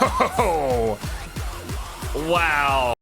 Oh, wow.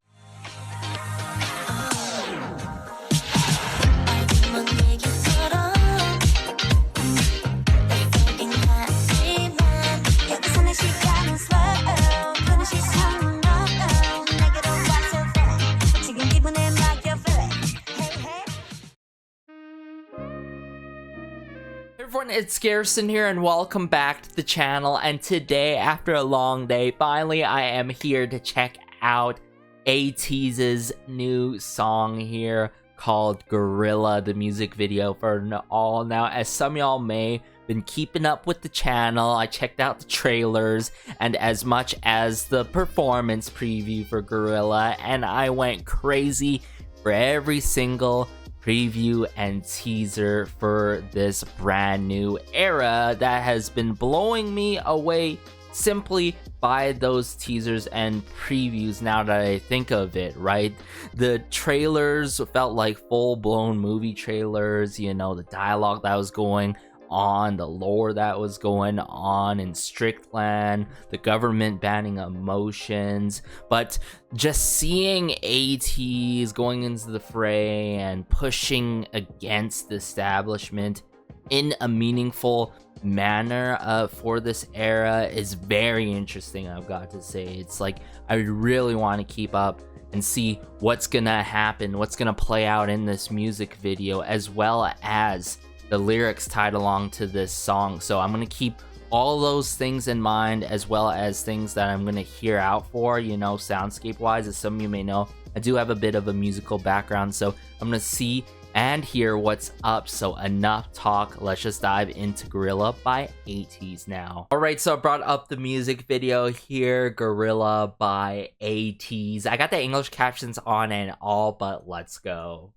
Hey everyone, it's Garrison here and welcome back to the channel. And today, after a long day, finally I am here to check out Ateez's new song here called Guerrilla, the music video for all. Now, as some of y'all may been keeping up with the channel, I checked out the trailers and as much as the performance preview for Guerrilla, and I went crazy for every single preview and teaser for this brand new era that has been blowing me away simply by those teasers and previews. Now that I think of it, right, the trailers felt like full-blown movie trailers. You know, the dialogue that was going on, the lore that was going on in Strickland, the government banning emotions, but just seeing Ateez going into the fray and pushing against the establishment in a meaningful manner for this era is very interesting, I've got to say. It's like I really want to keep up and see what's gonna happen, what's gonna play out in this music video, as well as the lyrics tied along to this song. So I'm gonna keep all those things in mind, as well as things that I'm gonna hear out for, you know, soundscape wise. As some of you may know, I do have a bit of a musical background, so I'm gonna see and hear what's up. So enough talk, let's just dive into Guerrilla by Ateez now. Alright, so I brought up the music video here, Guerrilla by Ateez. I got the English captions on and all, but let's go.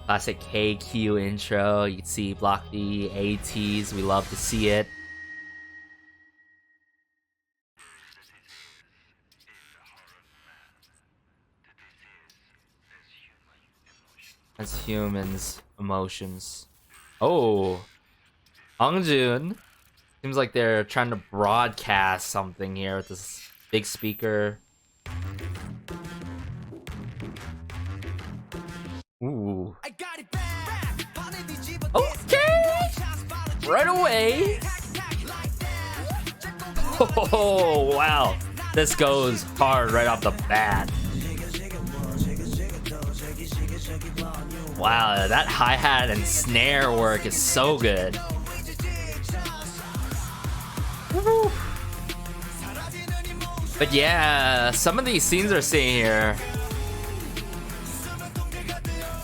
Classic KQ intro. You can see Block B, Ateez. We love to see it. As humans, emotions. Oh, Hongjun. Seems like they're trying to broadcast something here with this big speaker. Ooh. Okay. Right away. Oh, wow. This goes hard right off the bat. Wow, that hi-hat and snare work is so good. Woo. But yeah, some of these scenes we're seeing here,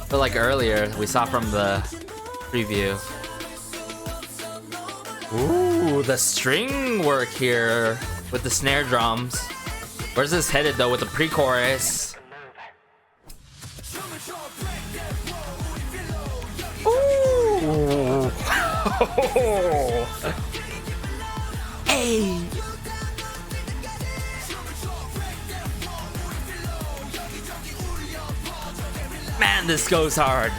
but like earlier, we saw from the preview. Ooh, the string work here with the snare drums. Where's this headed though with the pre-chorus? Ooh. Hey. Man, this goes hard.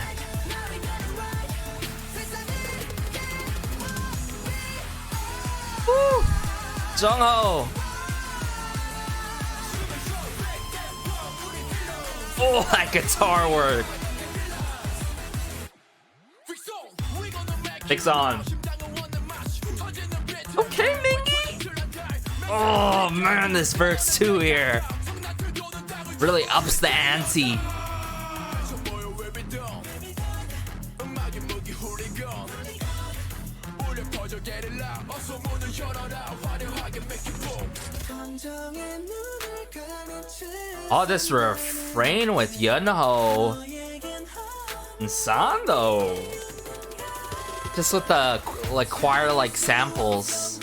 Woo! Jungho. Oh, that guitar work. Fix on. Okay, Mingy. Oh man, this verse 2 here really ups the ante. Oh, this refrain with Yunho and Sando, just with the like choir like samples,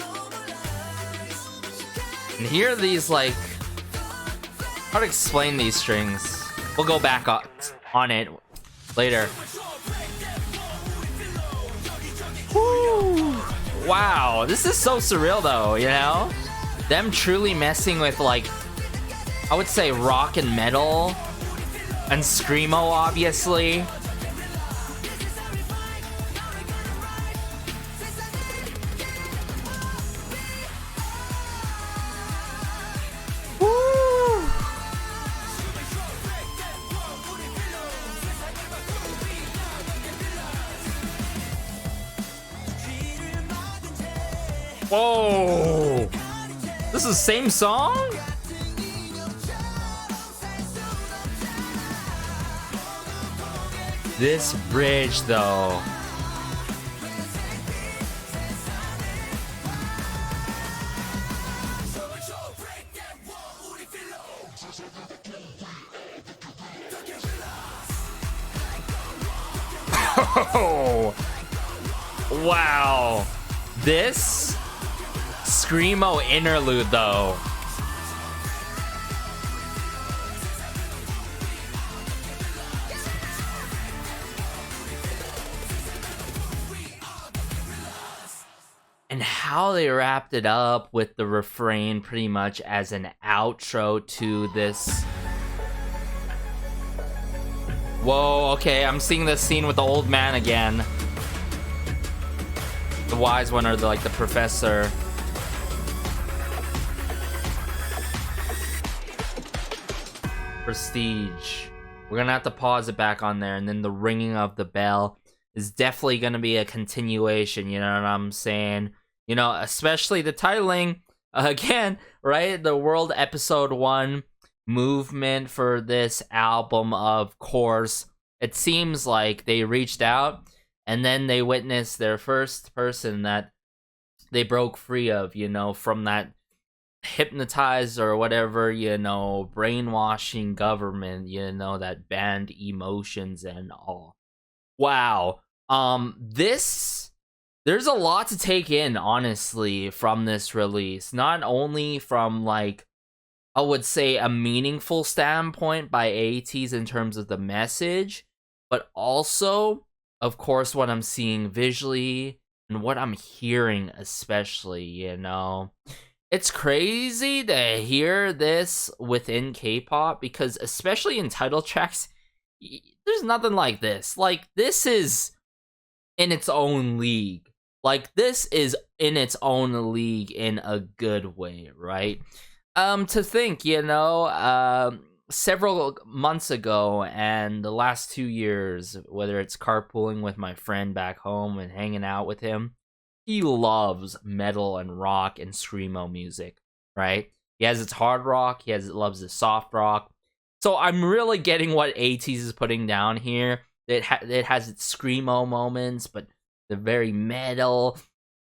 and here are these like, how to explain these strings? We'll go back on it later. Woo. Wow, this is so surreal though, you know? Them truly messing with like, I would say rock and metal, and SCREAMO obviously. Whoa! This is the same song? This bridge, though. Oh! Wow. This SCREAMO interlude, though. And how they wrapped it up with the refrain pretty much as an outro to this. Whoa, okay, I'm seeing this scene with the old man again. The wise one, or like the professor. Prestige. We're gonna have to pause it back on there, and then the ringing of the bell is definitely gonna be a continuation, you know what I'm saying? You know, especially the titling, again, right? The World Episode 1 movement for this album, of course. It seems like they reached out, and then they witnessed their first person that they broke free of, you know, from that hypnotized or whatever, you know, brainwashing government, you know, that banned emotions and all. Wow. There's a lot to take in, honestly, from this release. Not only from, like, I would say a meaningful standpoint by Ateez in terms of the message, but also, of course, what I'm seeing visually and what I'm hearing especially, you know. It's crazy to hear this within K-pop because, especially in title tracks, there's nothing like this. Like, this is in its own league. Like, this is in its own league in a good way, right? To think, you know, several months ago and the last 2 years, whether it's carpooling with my friend back home and hanging out with him, he loves metal and rock and screamo music, right? He has its hard rock, loves his soft rock. So I'm really getting what Ateez is putting down here. It has its screamo moments, but the very metal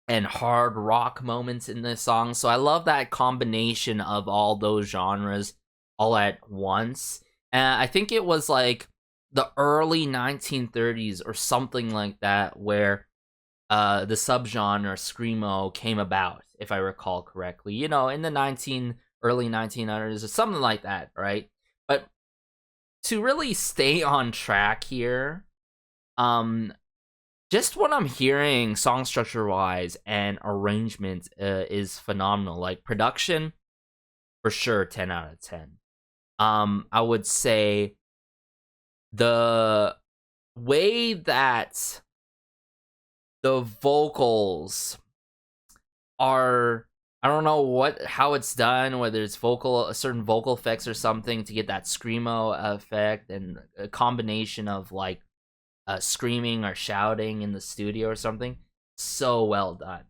and hard rock moments in this song. So I love that combination of all those genres all at once. And I think it was like the early 1930s or something like that where the subgenre screamo came about, if I recall correctly. You know, in the early 1900s or something like that, right? But to really stay on track here, just what I'm hearing song structure wise and arrangement is phenomenal. Like, production, for sure, 10 out of 10. I would say the way that the vocals are, I don't know how it's done, whether it's certain vocal effects or something to get that screamo effect, and a combination of like screaming or shouting in the studio or something. So well done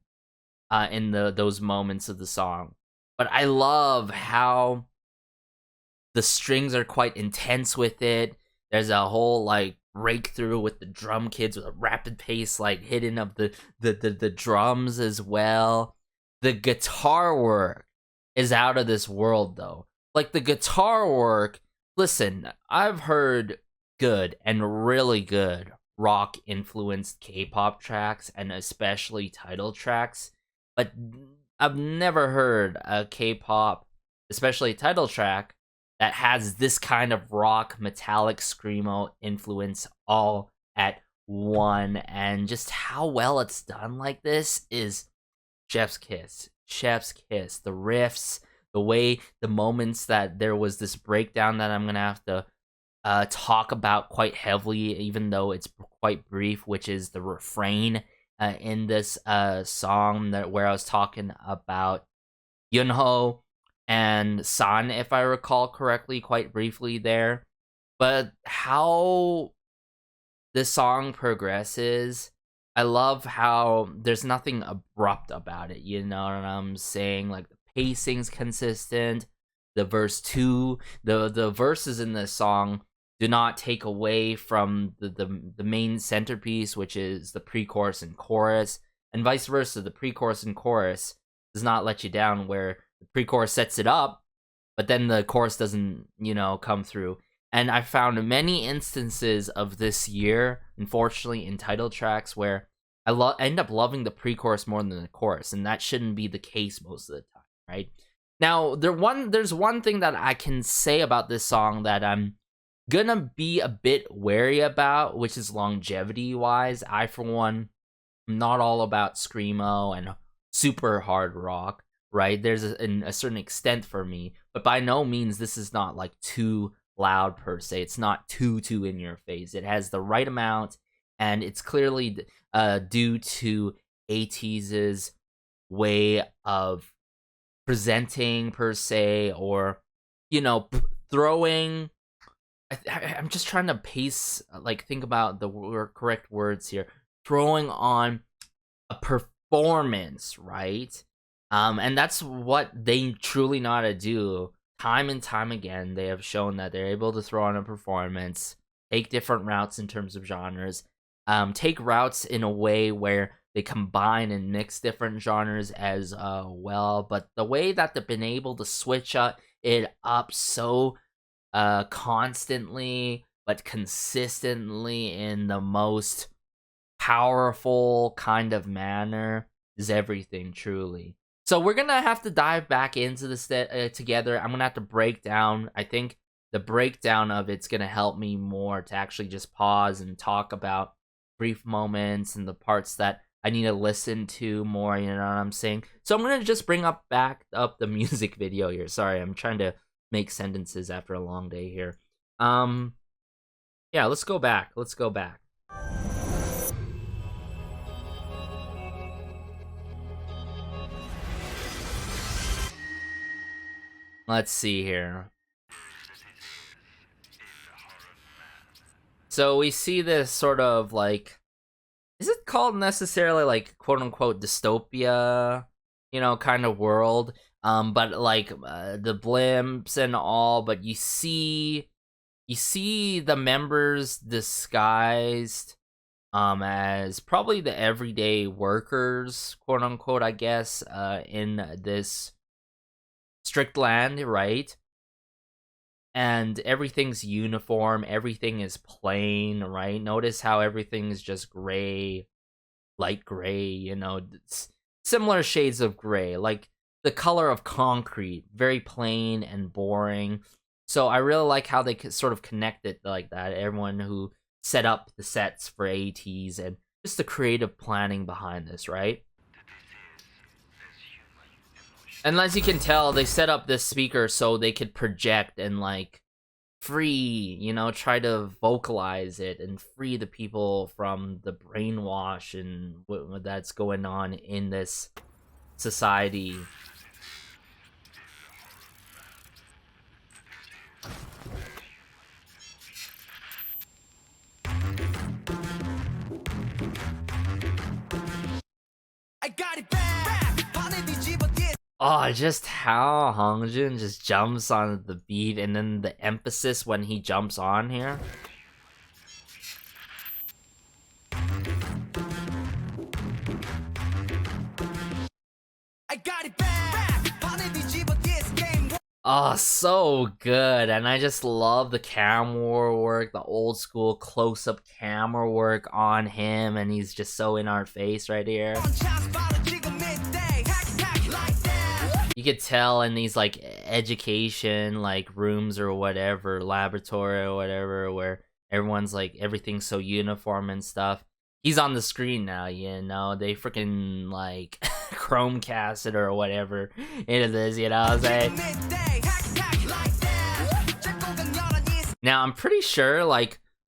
in those moments of the song. But I love how the strings are quite intense with it. There's a whole like breakthrough with the drum kids with a rapid pace like hitting of the drums as well. The guitar work is out of this world though. Like, the guitar work, listen, I've heard good and really good rock influenced K-pop tracks and especially title tracks, but I've never heard a K-pop, especially title track, that has this kind of rock metallic screamo influence all at one. And just how well it's done like this is chef's kiss. Chef's kiss. The riffs, the way, the moments that there was this breakdown that I'm gonna have to talk about quite heavily, even though it's quite brief, which is the refrain in this song where I was talking about Yunho and San, if I recall correctly, quite briefly there. But how this song progresses, I love how there's nothing abrupt about it, you know what I'm saying? Like, the pacing's consistent. The verse 2, the verses in this song do not take away from the main centerpiece, which is the pre-chorus and chorus, and vice versa. The pre-chorus and chorus does not let you down, where the pre-chorus sets it up, but then the chorus doesn't, come through. And I found many instances of this year, unfortunately, in title tracks where I end up loving the pre-chorus more than the chorus, and that shouldn't be the case most of the time, right? Now, there's one thing that I can say about this song that I'm gonna be a bit wary about, which is longevity-wise. I, for one, am not all about screamo and super hard rock, right? There's a certain extent for me, but by no means this is not like too loud per se. It's not too in your face. It has the right amount, and it's clearly due to Ateez's way of presenting per se, or throwing. I'm just trying to pace, think about the correct words here. Throwing on a performance, right? And that's what they truly know how to do. Time and time again, they have shown that they're able to throw on a performance, take different routes in terms of genres, take routes in a way where they combine and mix different genres as well. But the way that they've been able to switch it up so constantly but consistently in the most powerful kind of manner is everything, truly. So we're gonna have to dive back into this together. I'm gonna have to break down. I think the breakdown of it's gonna help me more to actually just pause and talk about brief moments and the parts that I need to listen to more, you know what I'm saying? So I'm gonna just bring back up the music video here. Sorry, I'm trying to make sentences after a long day here. Yeah, let's go back. Let's see here. So we see this sort of is it called necessarily quote unquote dystopia, kind of world? But the blimps and all, but you see the members disguised as probably the everyday workers, quote unquote, I guess, in this strict land, right? And everything's uniform, everything is plain, right? Notice how everything is just gray, light gray, similar shades of gray, like the color of concrete, very plain and boring. So I really like how they could sort of connect it like that. Everyone who set up the sets for Ateez and just the creative planning behind this, right? And as you can tell, they set up this speaker so they could project and free, try to vocalize it and free the people from the brainwash and what that's going on in this society. I got it back. Oh, just how Hongjun just jumps on the beat, and then the emphasis when he jumps on here. I got it back. Oh, so good. And I just love the camera work, the old school close-up camera work on him, and he's just so in our face right here. You could tell in these education rooms or whatever, laboratory or whatever, where everyone's everything's so uniform and stuff. He's on the screen now, they freaking Chromecast it or whatever into this, what I'm saying? Now I'm pretty sure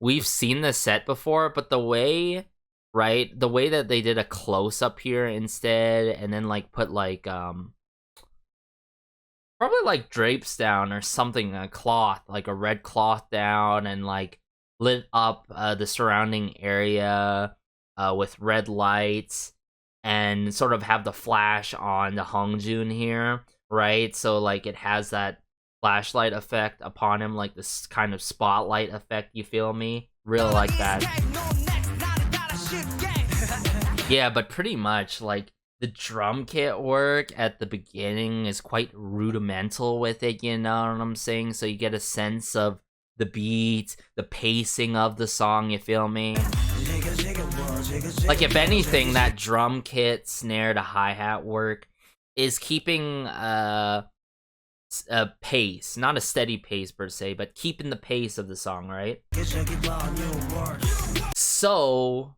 we've seen this set before, but the way that they did a close up here instead, and then put probably drapes down or something, a cloth, a red cloth down, and lit up the surrounding area with red lights and sort of have the flash on the Hongjoon here, right? So like it has that flashlight effect upon him, like this kind of spotlight effect, you feel me? Really like that. Yeah, but pretty much like the drum kit work at the beginning is quite rudimental with it, you know what I'm saying? So you get a sense of the beat, the pacing of the song, you feel me? Like if anything, that drum kit, snare to hi-hat work is keeping a pace, not a steady pace per se, but keeping the pace of the song, right? So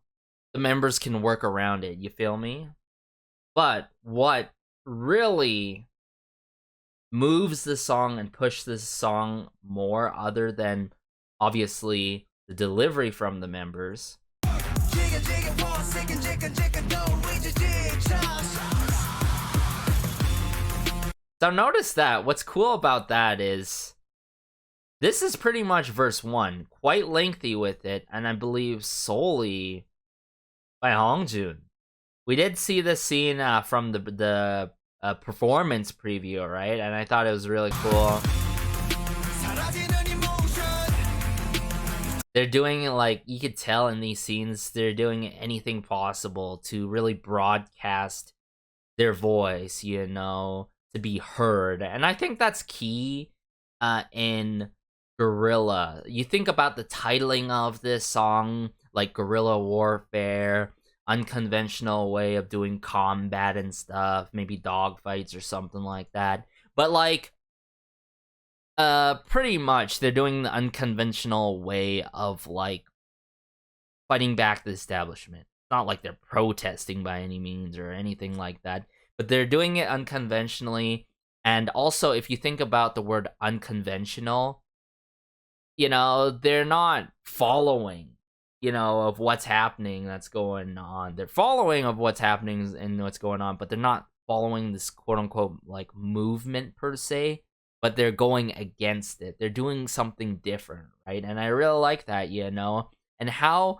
the members can work around it, you feel me? But what really moves the song and pushes the song more, other than obviously the delivery from the members, so notice that what's cool about that is this is pretty much verse 1, quite lengthy with it, and I believe solely by Hongjoon. We did see this scene from the performance preview, right? And I thought it was really cool. They're doing it, like, you could tell in these scenes, they're doing anything possible to really broadcast their voice, you know, to be heard. And I think that's key in Guerrilla. You think about the titling of this song, like Guerrilla Warfare, unconventional way of doing combat and stuff, maybe dogfights or something like that. But like pretty much they're doing the unconventional way of like fighting back the establishment. It's not like they're protesting by any means or anything like that, but they're doing it unconventionally. And also, if you think about the word unconventional, you know, they're not following, you know, of what's happening that's going on. They're following of what's happening and what's going on, but they're not following this quote-unquote like movement per se, but they're going against it. They're doing something different, right? And I really like that, you know, and how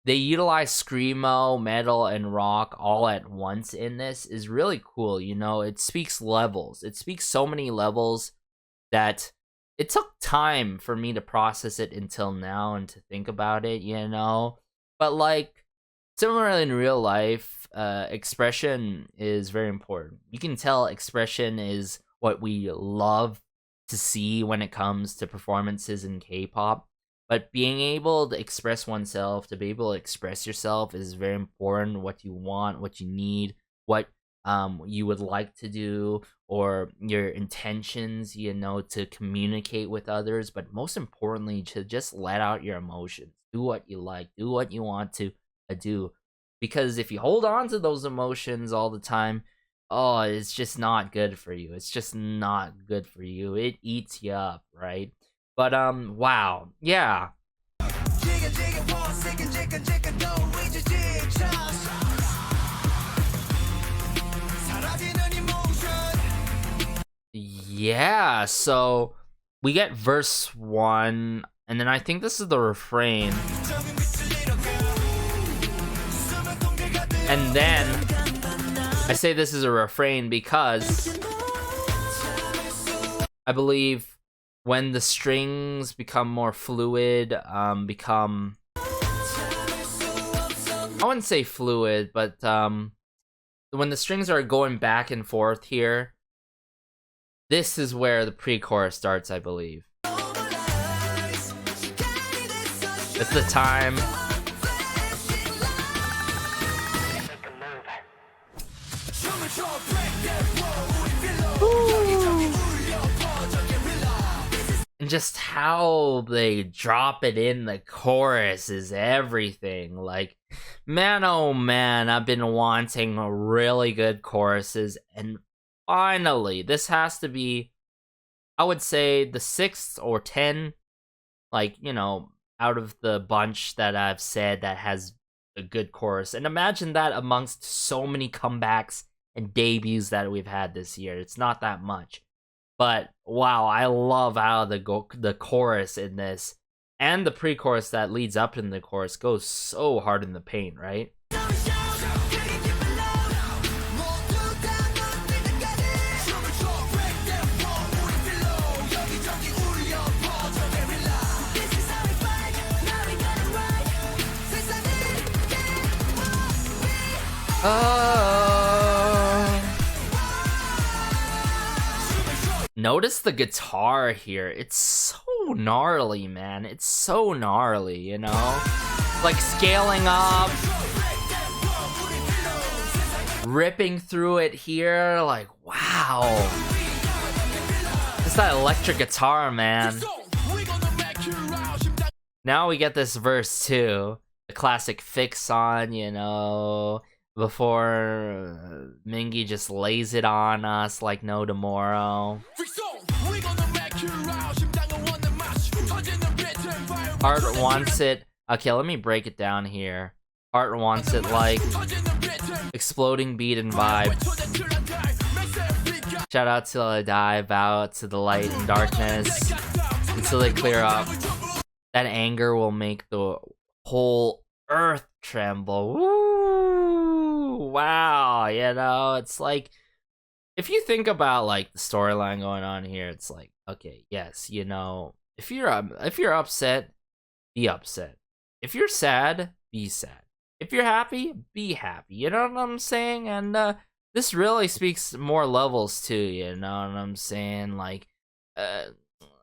they utilize screamo, metal, and rock all at once in this is really cool, you know. It speaks levels. It speaks so many levels that it took time for me to process it until now and to think about it, you know? But, like, similarly in real life, expression is very important. You can tell expression is what we love to see when it comes to performances in K-pop. But being able to express oneself, to be able to express yourself is very important. What you want, what you need, what you would like to do, or your intentions, you know, to communicate with others, but most importantly, to just let out your emotions. Do what you like, do what you want to do. Because if you hold on to those emotions all the time, oh, it's just not good for you. It's just not good for you. It eats you up, right? But, wow, yeah. Yeah, so we get verse 1, and then I think this is the refrain. And then I say this is a refrain because I believe when the strings become more fluid, I wouldn't say fluid, but when the strings are going back and forth here, this is where the pre-chorus starts, I believe. It's the time. And just how they drop it in the chorus is everything. Like, man, oh man, I've been wanting really good choruses, and finally, this has to be, I would say, the 6th or 10, like, you know, out of the bunch that I've said that has a good chorus. And imagine that amongst so many comebacks and debuts that we've had this year. It's not that much. But, wow, I love how the chorus in this, and the pre-chorus that leads up in the chorus, goes so hard in the paint, right? Notice the guitar here. It's so gnarly, man. It's so gnarly, you know? Like scaling up, ripping through it here. Like, wow. It's that electric guitar, man. Now we get this verse too. The classic fix on, you know, before Mingi just lays it on us like no tomorrow. Art wants it. Okay, let me break it down here. Art wants it like exploding beat and vibe. Shout out till I die, bow to the light and darkness until they clear up. That anger will make the whole earth tremble. Woo! Wow, you know, it's like, if you think about like the storyline going on here, it's like, okay, yes, you know, if you're upset, be upset. If you're sad, be sad. If you're happy, be happy. You know what I'm saying? And this really speaks more levels too, you know what I'm saying? Like,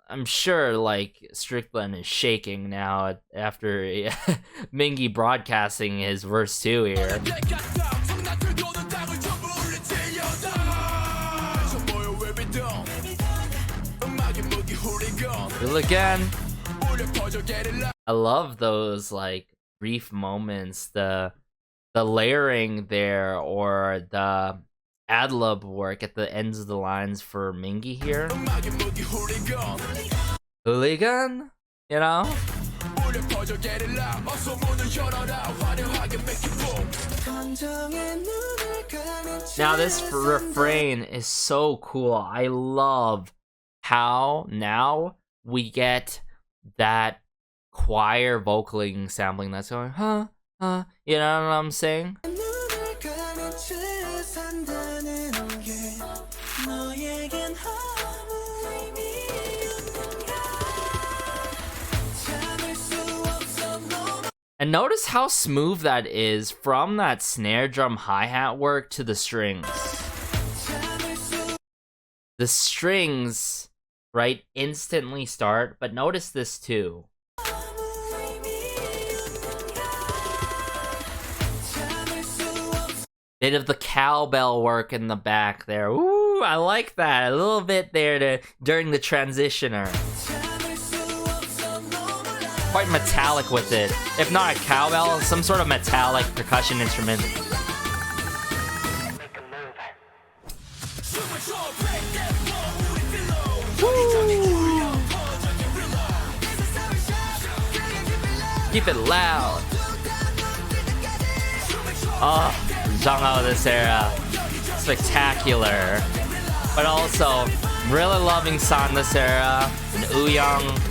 I'm sure, like, Strickland is shaking now after Mingi broadcasting his verse 2 here. Feel again. I love those, like, brief moments, the layering there, or the ad-lib work at the ends of the lines for Mingi here. Hooligan, you know? Now this refrain is so cool. I love how now we get that choir vocaling sampling that's going, huh, you know what I'm saying? And notice how smooth that is from that snare drum hi-hat work to the strings. The strings, right, instantly start, but notice this too. Bit of the cowbell work in the back there. Ooh, I like that. A little bit there during the transitioner. Quite metallic with it. If not a cowbell, some sort of metallic percussion instrument. Woo! Keep it loud. Oh, Zhang this era. Spectacular. But also, really loving San this era. And Ouyang.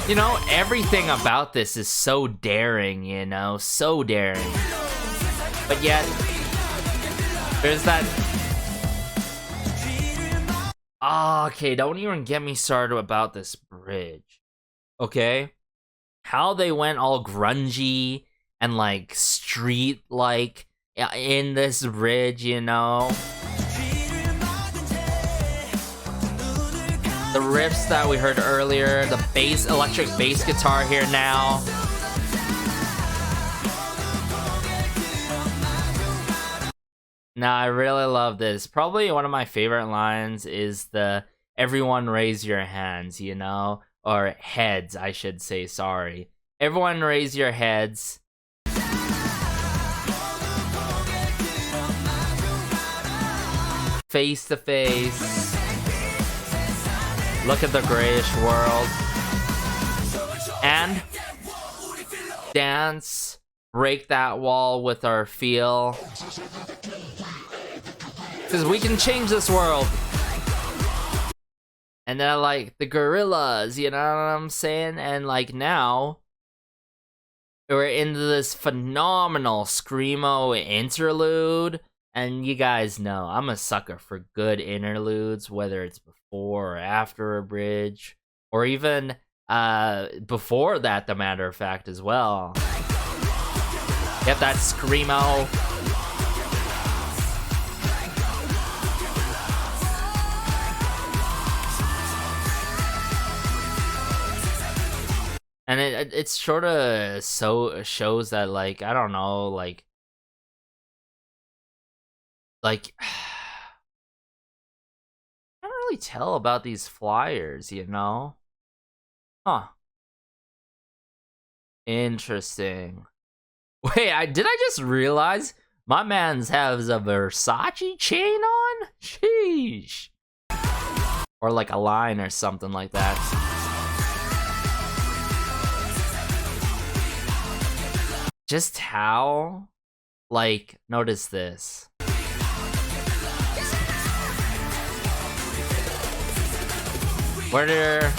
You know, everything about this is so daring, you know, so daring. But yet, there's that... Oh, okay, don't even get me started about this bridge. Okay? How they went all grungy and, like, street-like in this bridge, you know? The riffs that we heard earlier, the bass, electric bass guitar here now. Nah, I really love this. Probably one of my favorite lines is the "everyone raise your hands," you know? Or heads, I should say, sorry. Everyone raise your heads. Face to face. Look at the grayish world. And dance, break that wall with our feel. Because we can change this world. And then I like the Guerrillas, you know what I'm saying? And like now, we're into this phenomenal SCREAMO interlude. And you guys know, I'm a sucker for good interludes, whether it's before or after a bridge, or even before that, the matter of fact, as well. Yep, that's SCREAMO. And it's sort of shows that, like, I don't know, like I can't really tell about these flyers, you know? Huh. Interesting. Wait, did I just realize my man's has a Versace chain on? Sheesh. Or like a line or something like that. Just how, like, notice this. Whether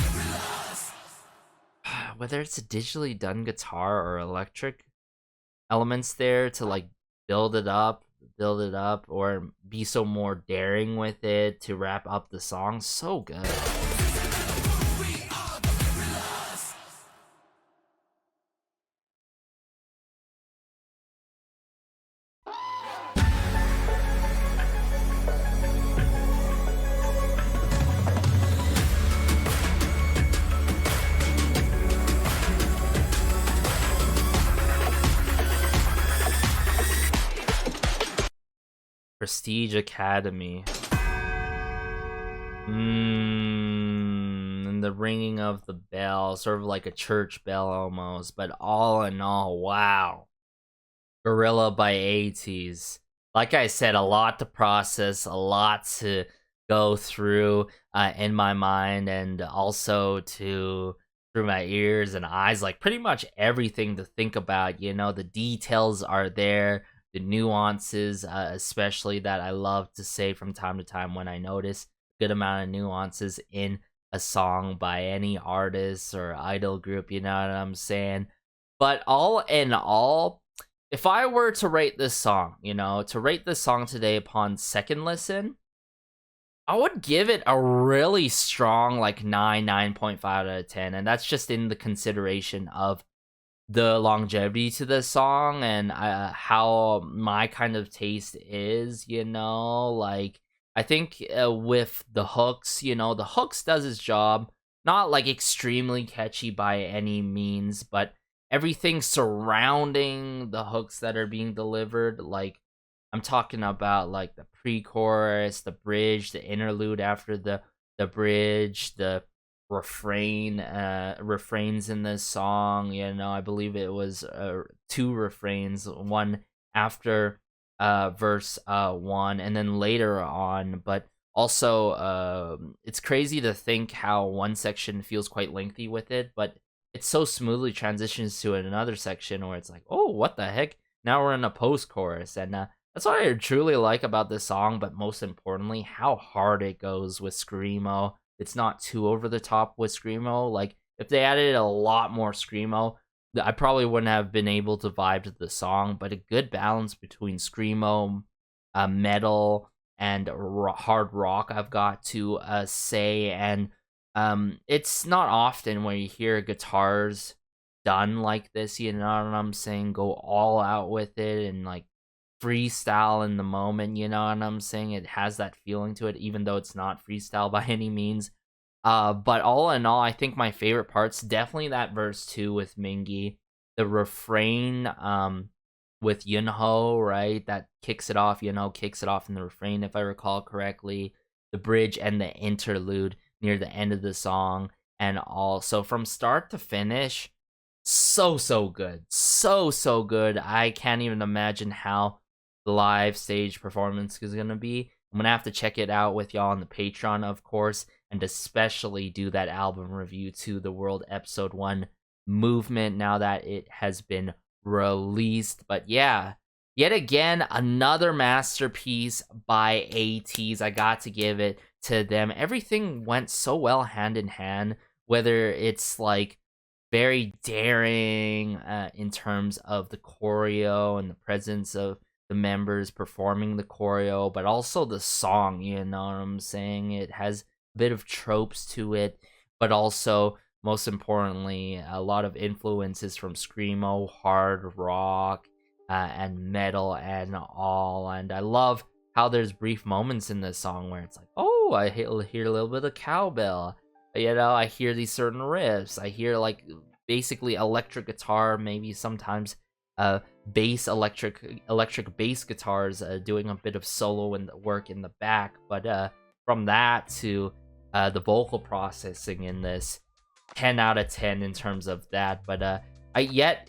it's a digitally done guitar or electric elements there to like build it up, or be so more daring with it to wrap up the song, so good. Prestige Academy. And the ringing of the bell, sort of like a church bell almost, but all in all, wow. Guerrilla by Ateez. Like I said, a lot to process, a lot to go through in my mind, and also through my ears and eyes, like pretty much everything to think about, you know. The details are there, the nuances, especially, that I love to say from time to time when I notice a good amount of nuances in a song by any artist or idol group, you know what I'm saying? But all in all, if I were to rate this song, today upon second listen, I would give it a really strong, like, 9.5 out of 10. And that's just in the consideration of the longevity to the song and how my kind of taste is, you know. Like, I think with the hooks, you know, the hooks does its job. Not like extremely catchy by any means, but everything surrounding the hooks that are being delivered, like, I'm talking about like the pre-chorus, the bridge, the interlude after the bridge, the refrains in this song, you know. I believe it was 2 refrains, one after verse 1 and then later on. But also it's crazy to think how one section feels quite lengthy with it, but it so smoothly transitions to another section where it's like, oh, what the heck, now we're in a post-chorus. And that's what I truly like about this song, but most importantly, how hard it goes with SCREAMO. It's not too over the top with SCREAMO. Like, if they added a lot more SCREAMO, I probably wouldn't have been able to vibe to the song. But a good balance between SCREAMO, metal, and hard rock, I've got to say. And it's not often where you hear guitars done like this, you know what I'm saying? Go all out with it and like freestyle in the moment, you know what I'm saying? It has that feeling to it, even though it's not freestyle by any means. But all in all, I think my favorite part's definitely that verse 2 with Mingi. The refrain with Yunho, right? That kicks it off, kicks it off in the refrain, if I recall correctly. The bridge and the interlude near the end of the song. And also from start to finish, so good. So good. I can't even imagine how the live stage performance is going to be. I'm going to have to check it out with y'all on the Patreon, of course, and especially do that album review to the World Episode 1 movement now that it has been released. But yeah, yet again, another masterpiece by Ateez. I got to give it to them. Everything went so well hand in hand, whether it's like very daring in terms of the choreo and the presence of the members performing the choreo, but also the song, you know what I'm saying? It has a bit of tropes to it, but also, most importantly, a lot of influences from SCREAMO, hard rock, and metal and all. And I love how there's brief moments in this song where it's like, oh, I hear a little bit of cowbell. You know, I hear these certain riffs. I hear like basically electric guitar, maybe sometimes bass electric bass guitars doing a bit of solo and work in the back. But from that to the vocal processing in this, 10 out of 10 in terms of that. But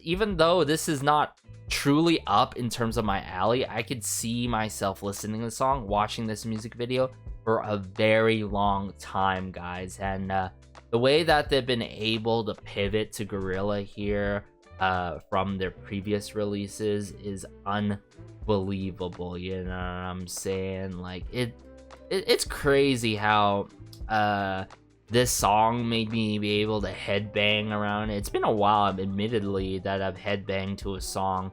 even though this is not truly up in terms of my alley, I could see myself listening to the song, watching this music video for a very long time, guys. And the way that they've been able to pivot to Guerrilla here from their previous releases is unbelievable. You know what I'm saying? Like it's crazy how this song made me be able to headbang around it. It's been a while, admittedly, that I've headbanged to a song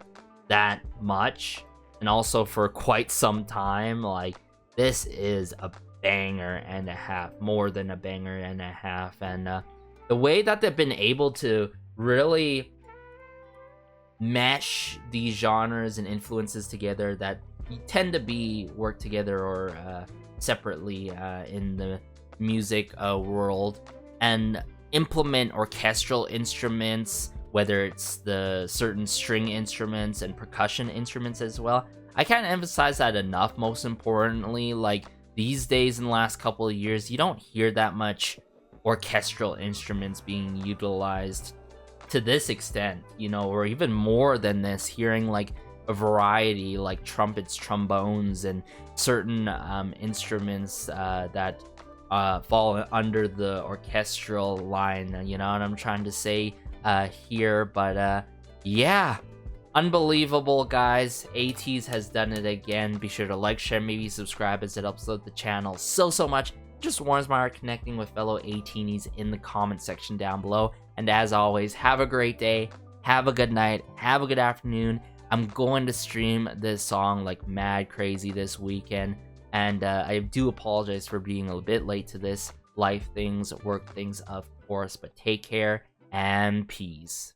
that much, and also for quite some time. Like, this is a banger and a half, more than a banger and a half. And the way that they've been able to really mesh these genres and influences together that tend to work together or separately in the music world, and implement orchestral instruments, whether it's the certain string instruments and percussion instruments as well. I can't emphasize that enough. Most importantly, like, these days in the last couple of years, you don't hear that much orchestral instruments being utilized to this extent, you know, or even more than this, hearing like a variety, like trumpets, trombones, and certain instruments that fall under the orchestral line. You know what I'm trying to say here? But yeah, unbelievable, guys. Ateez has done it again. Be sure to like, share, maybe subscribe, as it helps out the channel so much. It just warms my heart connecting with fellow A-teenies in the comment section down below. And as always, have a great day, have a good night, have a good afternoon. I'm going to stream this song like mad crazy this weekend, and I do apologize for being a bit late to this. Life things, work things, of course, but take care and peace.